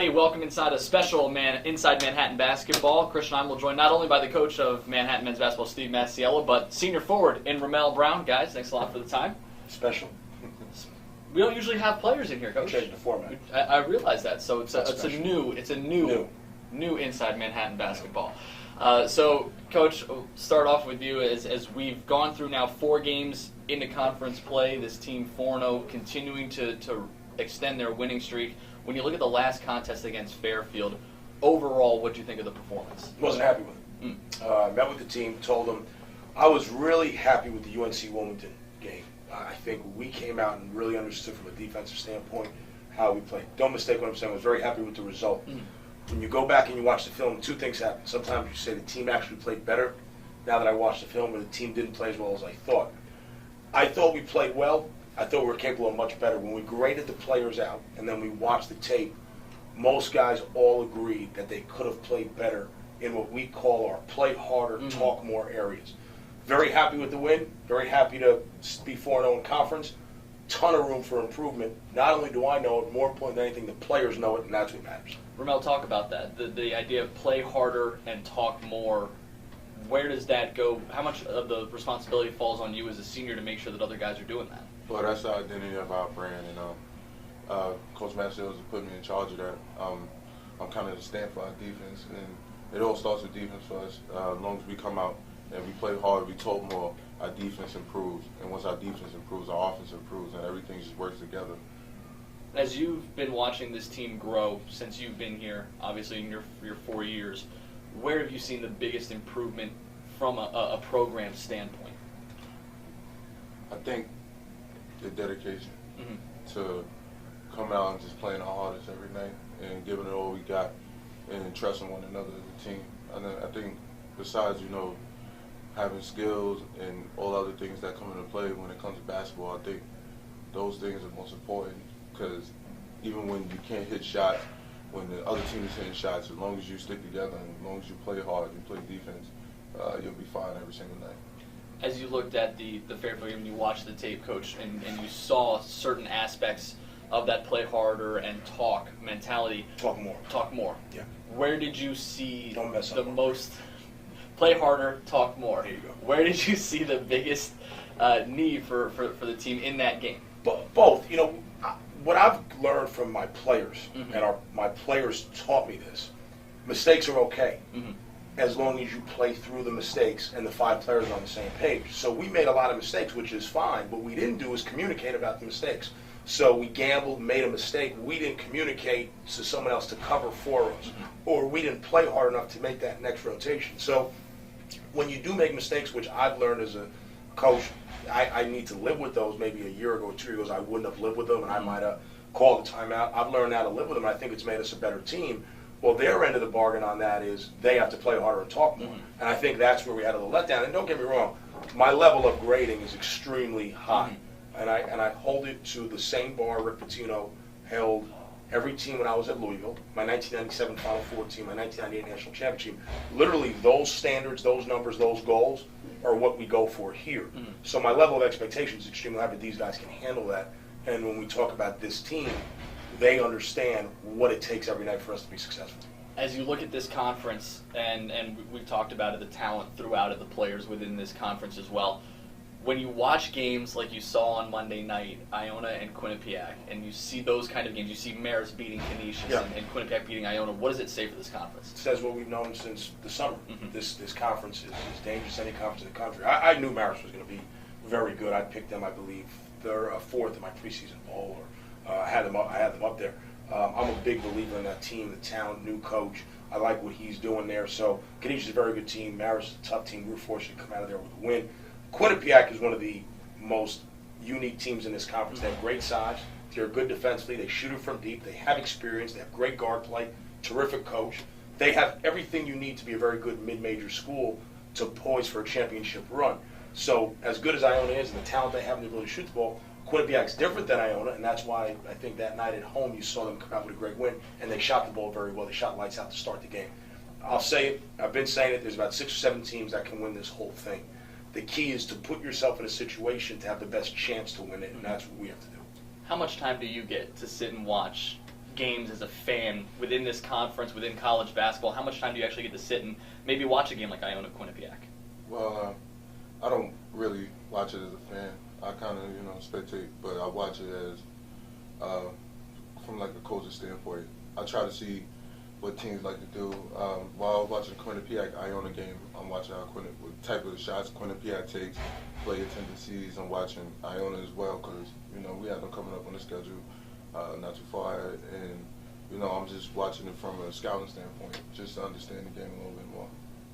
everybody. Welcome inside a special Inside Manhattan Basketball. Christian and I will join not only by the coach of Manhattan men's basketball, Steve Masiello, but senior forward in Ramel Brown. Guys, thanks a lot for the time. Special. We don't usually have players in here, Coach. Change the format. I realize that. So it's a new Inside Manhattan Basketball. So, Coach, we'll start off with you as we've gone through now 4 games into conference play. This team 4-0, continuing to extend their winning streak. When you look at the last contest against Fairfield, overall, what do you think of the performance? Wasn't happy with it. Met with the team, told them I was really happy with the UNC Wilmington game. I think we came out and really understood from a defensive standpoint how we played. Don't mistake what I'm saying. I was very happy with the result. When you go back and you watch the film, 2 things happen. Sometimes you say the team actually played better now that I watched the film, or the team didn't play as well as I thought. I thought we played well. I thought we were capable of much better. When we graded the players out and then we watched the tape, most guys all agreed that they could have played better in what we call our play harder, talk more areas. Very happy with the win. Very happy to be 4-0 in conference. Ton of room for improvement. Not only do I know it, more important than anything, the players know it, and that's what matters. Ramel, talk about that. The idea of play harder and talk more. Where does that go? How much of the responsibility falls on you as a senior to make sure that other guys are doing that? Well, that's the identity of our brand, and Coach Jaspers put me in charge of that. I'm kind of the stand for our defense, and it all starts with defense for us. As long as we come out and we play hard, we talk more, our defense improves. And once our defense improves, our offense improves, and everything just works together. As you've been watching this team grow since you've been here, obviously in your 4 years, where have you seen the biggest improvement from a program standpoint? I think the dedication to coming out and just playing our hardest every night and giving it all we got and trusting one another as a team. And then I think besides, having skills and all other things that come into play when it comes to basketball, I think those things are most important because even when you can't hit shots, when the other team is hitting shots, as long as you stick together and as long as you play hard, you play defense, you'll be fine every single night. As you looked at the Fairfield game and you watched the tape, Coach, and you saw certain aspects of that play harder and talk mentality. Talk more. Yeah. Where did you see the most play harder, talk more? There you go. Where did you see the biggest need for the team in that game? Both. What I've learned from my players, and my players taught me this, mistakes are okay. As long as you play through the mistakes and the 5 players are on the same page. So we made a lot of mistakes, which is fine. What we didn't do is communicate about the mistakes. So we gambled, made a mistake. We didn't communicate to someone else to cover for us. Or we didn't play hard enough to make that next rotation. So when you do make mistakes, which I've learned as a coach, I need to live with those. Maybe a year ago or 2 years ago, I wouldn't have lived with them, and I might have called a timeout. I've learned how to live with them, and I think it's made us a better team. Well, their end of the bargain on that is they have to play harder and talk more. And I think that's where we had a little letdown. And don't get me wrong, my level of grading is extremely high. And I hold it to the same bar Rick Pitino held every team when I was at Louisville, my 1997 Final Four team, my 1998 National Championship team. Literally, those standards, those numbers, those goals are what we go for here. So my level of expectation is extremely high, but these guys can handle that. And when we talk about this team, they understand what it takes every night for us to be successful. As you look at this conference, and we've talked about it, the talent throughout it, the players within this conference as well, when you watch games like you saw on Monday night, Iona and Quinnipiac, and you see those kind of games, you see Marist beating Canisius and Quinnipiac beating Iona, what does it say for this conference? It says what we've known since the summer. This conference is dangerous, any conference in the country. I knew Marist was going to be very good. I picked them, I believe, they're 4th in my preseason poll, or I had them up there. I'm a big believer in that team, the talent, new coach. I like what he's doing there. So Canisius is a very good team. Marist is a tough team. We were fortunate to come out of there with a win. Quinnipiac is one of the most unique teams in this conference. They have great size. They're good defensively. They shoot it from deep. They have experience. They have great guard play. Terrific coach. They have everything you need to be a very good mid-major school to poise for a championship run. So as good as Iona is and the talent they have in the ability to shoot the ball, Quinnipiac's different than Iona, and that's why I think that night at home you saw them come out with a great win, and they shot the ball very well. They shot lights out to start the game. I'll say it. I've been saying it. There's about 6 or 7 teams that can win this whole thing. The key is to put yourself in a situation to have the best chance to win it, and that's what we have to do. How much time do you get to sit and watch games as a fan within this conference, within college basketball? How much time do you actually get to sit and maybe watch a game like Iona Quinnipiac? Well, I don't really watch it as a fan. I kind of, spectate, but I watch it as from like a coach's standpoint. I try to see what teams like to do. While I was watching Quinnipiac Iona game, I'm watching what type of shots Quinnipiac takes, player tendencies. I'm watching Iona as well because, we have them coming up on the schedule not too far ahead. And, I'm just watching it from a scouting standpoint, just to understand the game a little bit more.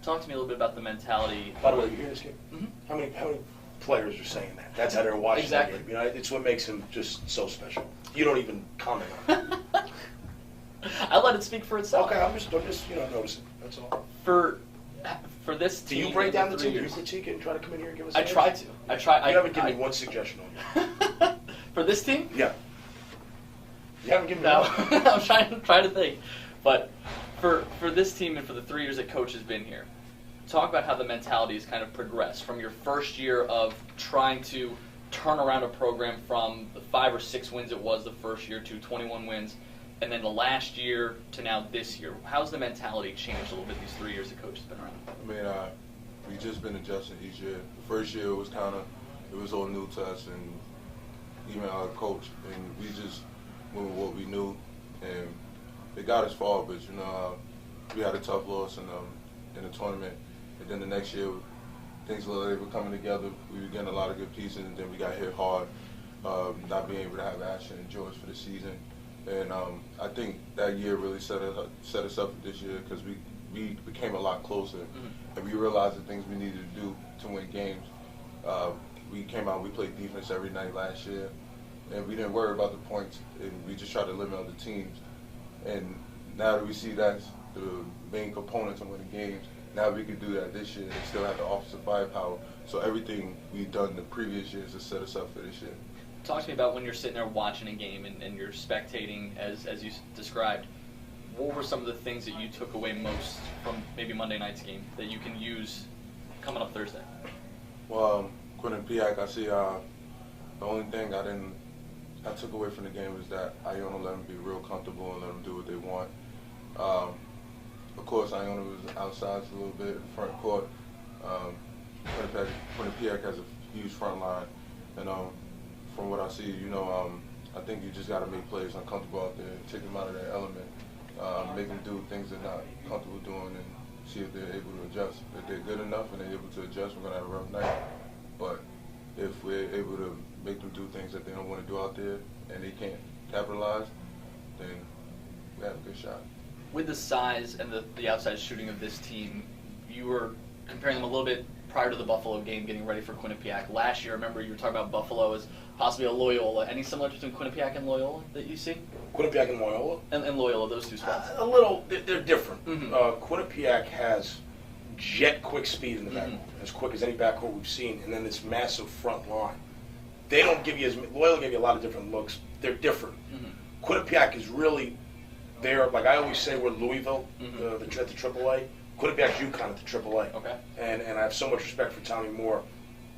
Talk to me a little bit about the mentality. By the way, you hear this kid? Mm-hmm. How many players are saying that? That's how they're watching. Exactly. The game. It's what makes him just so special. You don't even comment on it. I let it speak for itself. Okay, I'm just noticing. That's all. For this team, do you break down the team? Do you critique it and try to come in here and give us? I try to. You haven't given me one suggestion on it. For this team? Yeah. You haven't given me one. I'm trying to think, but for this team and for the 3 years that Coach has been here, talk about how the mentality has kind of progressed from your first year of trying to turn around a program from the 5 or 6 wins it was the first year to 21 wins. And then the last year to now this year, how's the mentality changed a little bit these 3 years that Coach has been around? I mean, we've just been adjusting each year. The first year it was all new to us, and even our coach, and we just went with what we knew, and it got us far. But we had a tough loss in the tournament, and then the next year things were coming together. We were getting a lot of good pieces, and then we got hit hard, not being able to have Ashton and George for the season. And I think that year really set us up for this year because we became a lot closer, and we realized the things we needed to do to win games. We came out, we played defense every night last year, and we didn't worry about the points, and we just tried to limit other teams. And now that we see that's the main component to winning games, now we can do that this year and still have the offensive firepower. So everything we've done the previous years has set us up for this year. Talk to me about when you're sitting there watching a game and you're spectating, as you described. What were some of the things that you took away most from maybe Monday night's game that you can use coming up Thursday? Well, Quinnipiac, I see the only thing I took away from the game was that Iona let them be real comfortable and let them do what they want. Of course, Iona was outside a little bit, front court. Quinnipiac has a huge front line, and from what I see, I think you just got to make players uncomfortable out there, take them out of their element, make them do things they're not comfortable doing, and see if they're able to adjust. If they're good enough and they're able to adjust, we're going to have a rough night. But if we're able to make them do things that they don't want to do out there and they can't capitalize, then we have a good shot. With the size and the outside shooting of this team, you were comparing them a little bit prior to the Buffalo game, getting ready for Quinnipiac. Last year, I remember you were talking about Buffalo as possibly a Loyola. Any similarities between Quinnipiac and Loyola that you see? Quinnipiac and Loyola? And Loyola, those two spots. A little, they're different. Mm-hmm. Quinnipiac has jet quick speed in the backcourt, as quick as any backcourt we've seen, and then this massive front line. They don't give you Loyola give you a lot of different looks. They're different. Mm-hmm. Quinnipiac is really there, like I always say, we're Louisville, at the AAA. Quinnipiac's UConn at the AAA. Okay. And I have so much respect for Tommy Moore.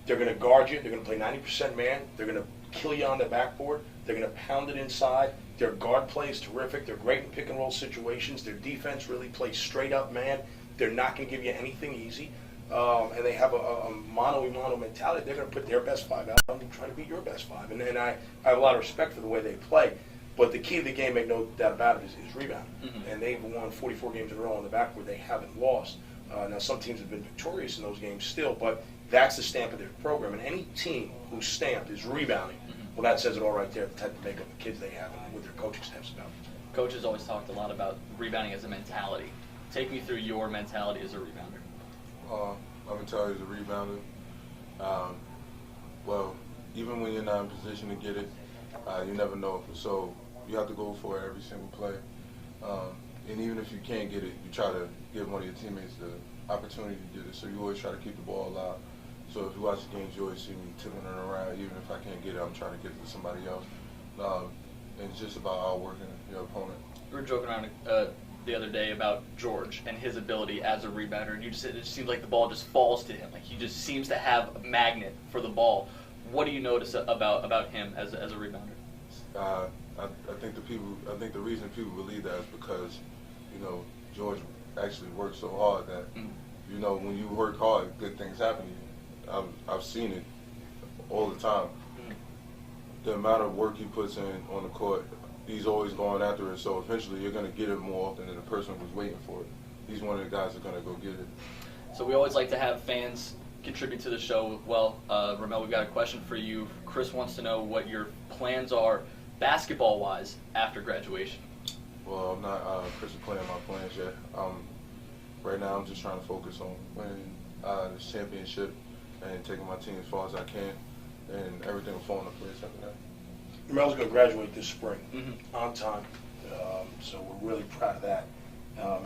They're going to guard you. They're going to play 90% man. They're going to kill you on the backboard. They're going to pound it inside. Their guard play is terrific. They're great in pick and roll situations. Their defense really plays straight up man. They're not going to give you anything easy. And they have a mano-a-mano mentality. They're going to put their best five out and try to beat your best five. And I have a lot of respect for the way they play. But the key to the game, make no doubt about it, is rebounding. Mm-hmm. And they've won 44 games in a row on the backboard. They haven't lost. Now, some teams have been victorious in those games still, but that's the stamp of their program. And any team whose stamp is rebounding, well, that says it all right there, the type of makeup of kids they have and what their coaching staff's about. Coach has always talked a lot about rebounding as a mentality. Take me through your mentality as a rebounder. My mentality as a rebounder, well, even when you're not in position to get it, you never know. So you have to go for it every single play. And even if you can't get it, you try to give one of your teammates the opportunity to get it. So you always try to keep the ball alive. So if you watch the games, you always see me tipping it around. Even if I can't get it, I'm trying to get it to somebody else. And it's just about outworking your opponent. We were joking around the other day about George and his ability as a rebounder, and you just said it seems like the ball just falls to him. Like he just seems to have a magnet for the ball. What do you notice about him as a rebounder? I think the reason people believe that is because, George actually worked so hard that, when you work hard, good things happen to you. I've seen it all the time. The amount of work he puts in on the court, he's always going after it. So eventually, you're going to get it more often than the person who's waiting for it. He's one of the guys that's going to go get it. So we always like to have fans contribute to the show. Well, Ramel, we've got a question for you. Chris wants to know what your plans are basketball-wise after graduation. Well, I'm not planning my plans yet. Right now, I'm just trying to focus on winning this championship and taking my team as far as I can, and everything will fall into place after that. Ramel's going to graduate this spring on time, so we're really proud of that,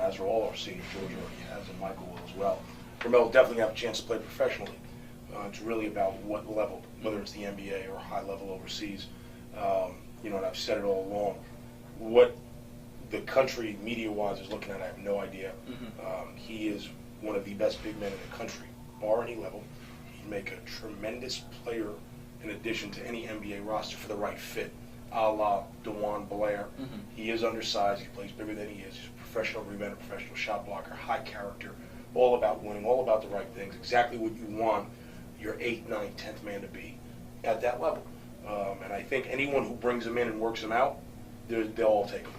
as are all our seniors. George already has, and Michael will as well. Ramel will definitely have a chance to play professionally. It's really about what level, whether it's the NBA or high level overseas. And I've said it all along. What the country, media-wise, is looking at, I have no idea. He is one of the best big men in the country, bar any level. He'd make a tremendous player in addition to any NBA roster for the right fit, a la DeJuan Blair. He is undersized. He plays bigger than he is. He's a professional rebounder, professional shot blocker, high character, all about winning, all about the right things, exactly what you want your 8th, 9th, 10th man to be at that level. And I think anyone who brings him in and works him out, they'll all take him.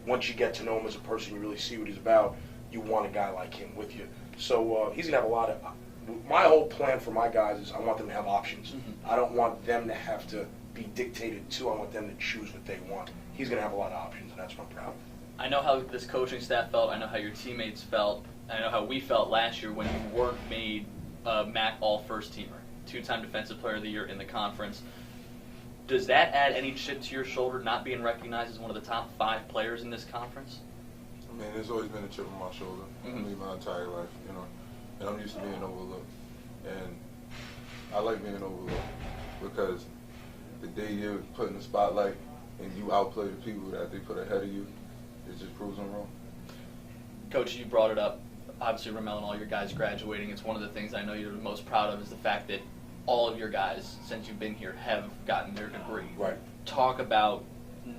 Once you get to know him as a person, you really see what he's about, you want a guy like him with you. So he's going to have a lot of my whole plan for my guys is I want them to have options. I don't want them to have to be dictated to. I want them to choose what they want. He's going to have a lot of options, and that's what I'm proud of. I know how this coaching staff felt. I know how your teammates felt. I know how we felt last year when you weren't made MAC All-First Teamer, 2-time Defensive Player of the Year in the conference. Does that add any chip to your shoulder, not being recognized as one of the top 5 players in this conference? I mean, there's always been a chip on my shoulder. I mean, my entire life, and I'm used to being overlooked. And I like being overlooked because the day you're put in the spotlight and you outplay the people that they put ahead of you, it just proves them wrong. Coach, you brought it up. Obviously, Ramel and all your guys graduating. It's one of the things I know you're the most proud of is the fact that all of your guys, since you've been here, have gotten their degree. Right. Talk about,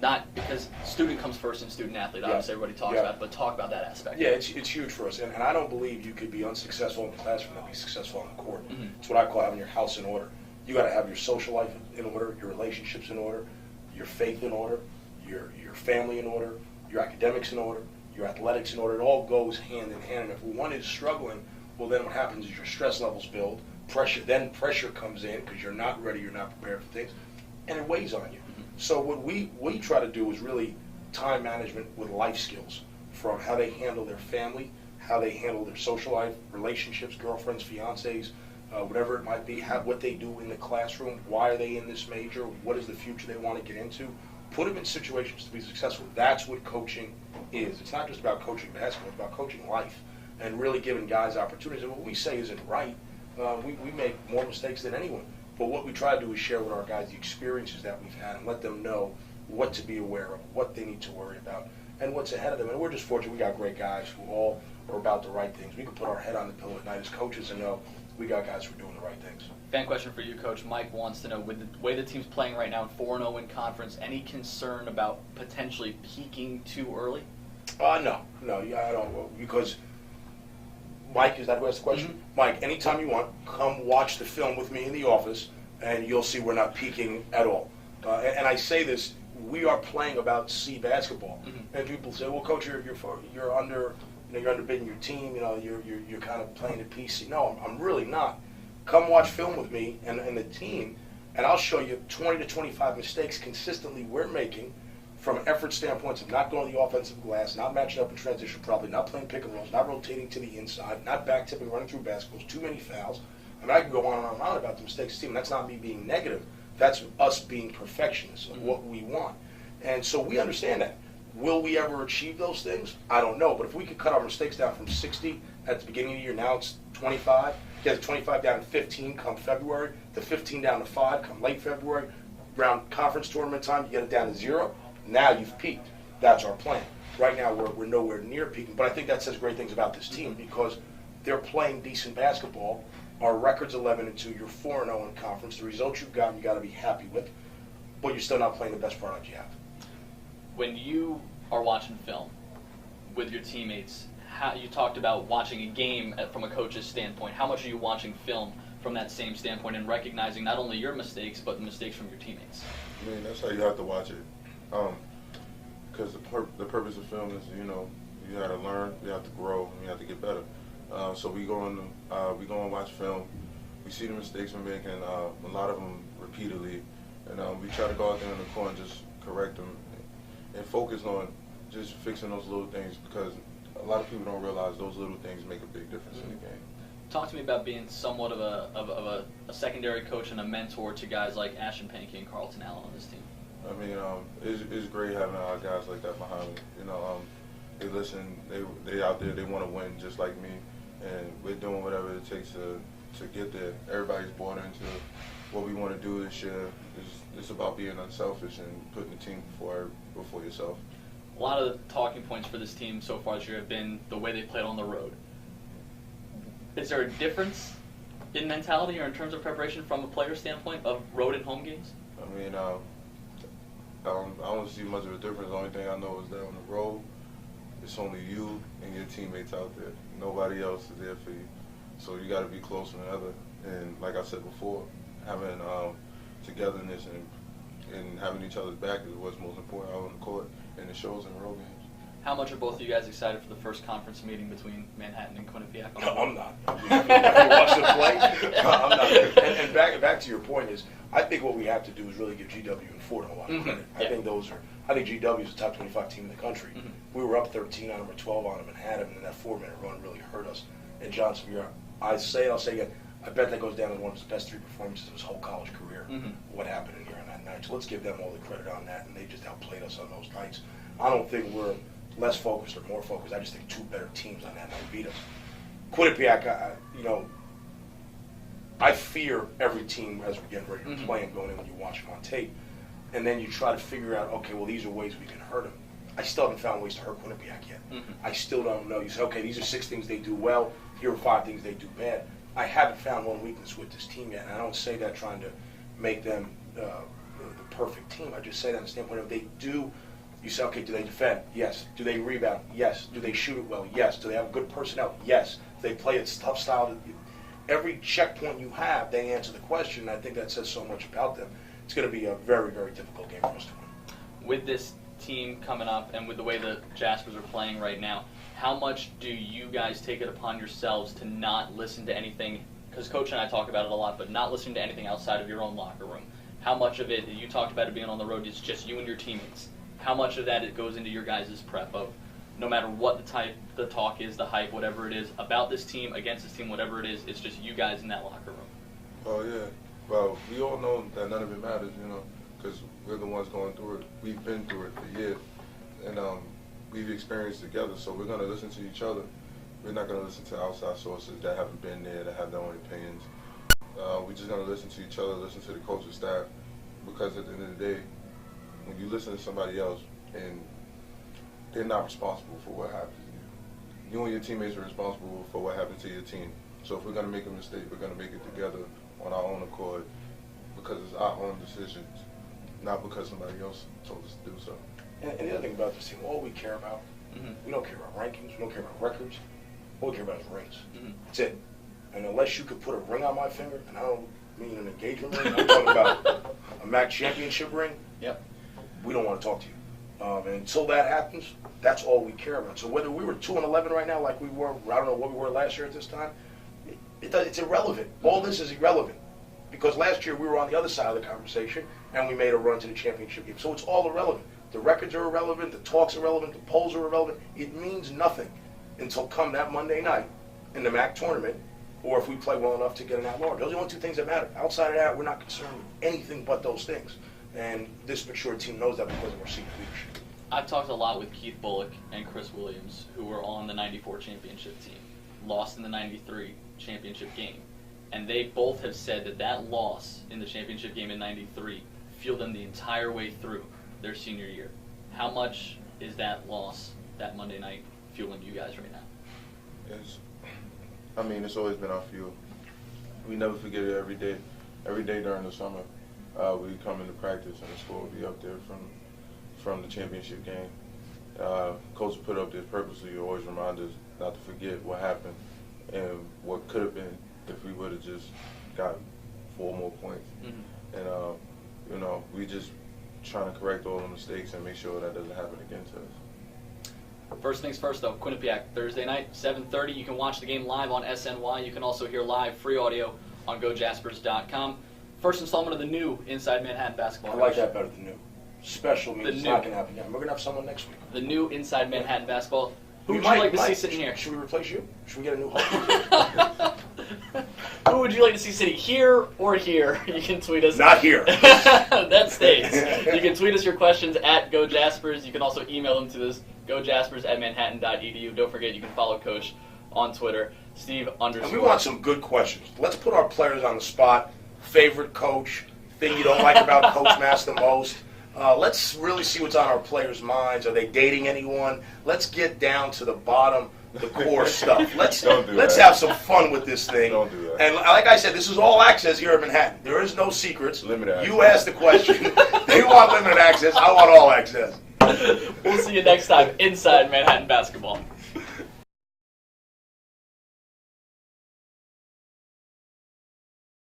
not because student comes first in student athlete, obviously everybody talks about it, but talk about that aspect. Yeah, it's huge for us. And I don't believe you could be unsuccessful in the classroom and be successful on the court. It's what I call having your house in order. You got to have your social life in order, your relationships in order, your faith in order, your family in order, your academics in order, your athletics in order. It all goes hand in hand. And if one is struggling, well, then what happens is your stress levels build. Pressure comes in because you're not ready, you're not prepared for things, and it weighs on you. So what we try to do is really time management with life skills, from how they handle their family, how they handle their social life, relationships, girlfriends, fiancés, whatever it might be, what they do in the classroom, why are they in this major, what is the future they want to get into, put them in situations to be successful. That's what coaching is. It's not just about coaching basketball, it's about coaching life and really giving guys opportunities. And what we say isn't right. We make more mistakes than anyone. But what we try to do is share with our guys the experiences that we've had and let them know what to be aware of, what they need to worry about, and what's ahead of them. And we're just fortunate we got great guys who all are about the right things. We can put our head on the pillow at night as coaches and know we got guys who are doing the right things. Fan question for you, Coach. Mike wants to know, with the way the team's playing right now in 4-0 in conference, any concern about potentially peaking too early? No, I don't, because Mike, is that who asked the question? Mike, anytime you want, come watch the film with me in the office, and you'll see we're not peaking at all. And I say this, we are playing about C basketball, and people say, "Well, Coach, you're underbidding your team. You're kind of playing at PC." No, I'm really not. Come watch film with me and the team, and I'll show you 20 to 25 mistakes consistently we're making. From effort standpoints of not going to the offensive glass, not matching up in transition properly, not playing pick and rolls, not rotating to the inside, not back tipping, running through basketballs, too many fouls. I mean, I can go on and on and on about the mistakes of the team. That's not me being negative. That's us being perfectionists of what we want. And so we understand that. Will we ever achieve those things? I don't know. But if we could cut our mistakes down from 60 at the beginning of the year, now it's 25. Get the 25 down to 15 come February, the 15 down to 5 come late February. Around conference tournament time, you get it down to 0. Now you've peaked. That's our plan. Right now we're nowhere near peaking, but I think that says great things about this team because they're playing decent basketball. Our record's 11-2. You're 4-0 in conference. The results you've gotten, you got to be happy with. but you're still not playing the best product you have. When you are watching film with your teammates, how you talked about watching a game from a coach's standpoint. How much are you watching film from that same standpoint and recognizing not only your mistakes but the mistakes from your teammates? I mean, that's how you have to watch it. Because the purpose of film is, you know, you got to learn, you have to grow, and you have to get better. So we go and watch film. We see the mistakes we're making, a lot of them repeatedly, and we try to go out there in the court and just correct them and focus on just fixing those little things, because a lot of people don't realize those little things make a big difference in the game. Talk to me about being somewhat of a secondary coach and a mentor to guys like Ashton Pankey and Carlton Allen on this team. I mean, it's great having guys like that behind me. You know, they listen, they out there, they want to win just like me, and we're doing whatever it takes to get there. Everybody's bought into what we want to do this year. It's about being unselfish and putting the team before yourself. A lot of the talking points for this team so far this year have been the way they played on the road. Is there a difference in mentality or in terms of preparation from a player standpoint of road and home games? I mean, I don't see much of a difference. The only thing I know is that on the road, it's only you and your teammates out there. Nobody else is there for you. So you got to be closer than ever. And like I said before, having togetherness and having each other's back is what's most important out on the court, and it shows in road games. How much are both of you guys excited for the first conference meeting between Manhattan and Quinnipiac? No, I'm not. You watch them play? No, I'm not. And back to your point is, I think what we have to do is really give GW and Fordham a lot of credit. Yeah. I think GW is a top 25 team in the country. We were up 13 on them or 12 on them and had them, and that 4-minute run really hurt us. And Johnson, I'll say again, I bet that goes down as one of his best 3 performances of his whole college career, what happened in here on that night. So let's give them all the credit on that, and they just outplayed us on those nights. I don't think we're less focused or more focused. I just think 2 better teams on that night beat us. Quinnipiac, I fear every team as we get ready to play and going in when you watch them on tape. And then you try to figure out, okay, well, these are ways we can hurt them. I still haven't found ways to hurt Quinnipiac yet. I still don't know. You say, okay, these are 6 things they do well. Here are 5 things they do bad. I haven't found one weakness with this team yet. And I don't say that trying to make them the perfect team. I just say that from the standpoint of they do. You say, okay, do they defend? Yes. Do they rebound? Yes. Do they shoot it well? Yes. Do they have good personnel? Yes. Do they play a tough style? Every checkpoint you have, they answer the question. And I think that says so much about them. It's going to be a very, very difficult game for us to win. With this team coming up and with the way the Jaspers are playing right now, how much do you guys take it upon yourselves to not listen to anything? Because Coach and I talk about it a lot, but not listening to anything outside of your own locker room. How much of it, you talked about it being on the road, it's just you and your teammates. How much of that it goes into your guys' prep of no matter what the talk is, the hype, whatever it is, about this team, against this team, whatever it is, it's just you guys in that locker room? Oh, yeah. Well, we all know that none of it matters, because we're the ones going through it. We've been through it for years, and we've experienced together, so we're going to listen to each other. We're not going to listen to outside sources that haven't been there, that have their own opinions. We're just going to listen to each other, listen to the coaching staff, because at the end of the day, when you listen to somebody else and they're not responsible for what happens to you. You and your teammates are responsible for what happens to your team. So if we're going to make a mistake, we're going to make it together on our own accord because it's our own decisions, not because somebody else told us to do so. And the other thing about this team, all we care about, we don't care about rankings, we don't care about records. All we care about is rings. That's it. And unless you could put a ring on my finger, and I don't mean an engagement ring, I'm talking about a MAC championship ring, we don't want to talk to you. And until that happens, that's all we care about. So whether we were 2-11 right now, like we were, I don't know what we were last year at this time, it's irrelevant. All this is irrelevant. Because last year we were on the other side of the conversation, and we made a run to the championship game. So it's all irrelevant. The records are irrelevant, the talks are irrelevant, the polls are irrelevant. It means nothing until come that Monday night in the MAC tournament, or if we play well enough to get an at-large. Those are the only 2 things that matter. Outside of that, we're not concerned with anything but those things. And this mature team knows that because of our senior leadership. I've talked a lot with Keith Bullock and Chris Williams, who were on the 94 championship team, lost in the 93 championship game. And they both have said that loss in the championship game in 93 fueled them the entire way through their senior year. How much is that loss, that Monday night, fueling you guys right now? It's always been our fuel. We never forget it every day during the summer. we come into practice and the score will be up there from the championship game. Coach put up this purposely to always remind us not to forget what happened and what could have been if we would have just got 4 more points. Mm-hmm. And we just trying to correct all the mistakes and make sure that doesn't happen again to us. First things first, though, Quinnipiac, Thursday night, 7:30. You can watch the game live on SNY. You can also hear live free audio on GoJaspers.com. First installment of the new Inside Manhattan Basketball. I like that better than new. Special means it's not going to happen again. We're going to have someone next week. The new Inside Manhattan Basketball. Who would you like to see sitting here? Should we replace you? Should we get a new host? Who would you like to see sitting here or here? You can tweet us. Not here. That stays. You can tweet us your questions at GoJaspers. You can also email them to this, gojaspers@manhattan.edu. Don't forget, you can follow Coach on Twitter, Steve_. And we want some good questions. Let's put our players on the spot. Favorite coach, thing you don't like about Coach Mass the most. Let's really see what's on our players' minds. Are they dating anyone? Let's get down to the bottom, the core stuff. Let's have some fun with this thing. Don't do that. And like I said, this is all access here in Manhattan. There is no secrets. Limited access. You asked the question. They want limited access. I want all access. We'll see you next time inside Manhattan Basketball.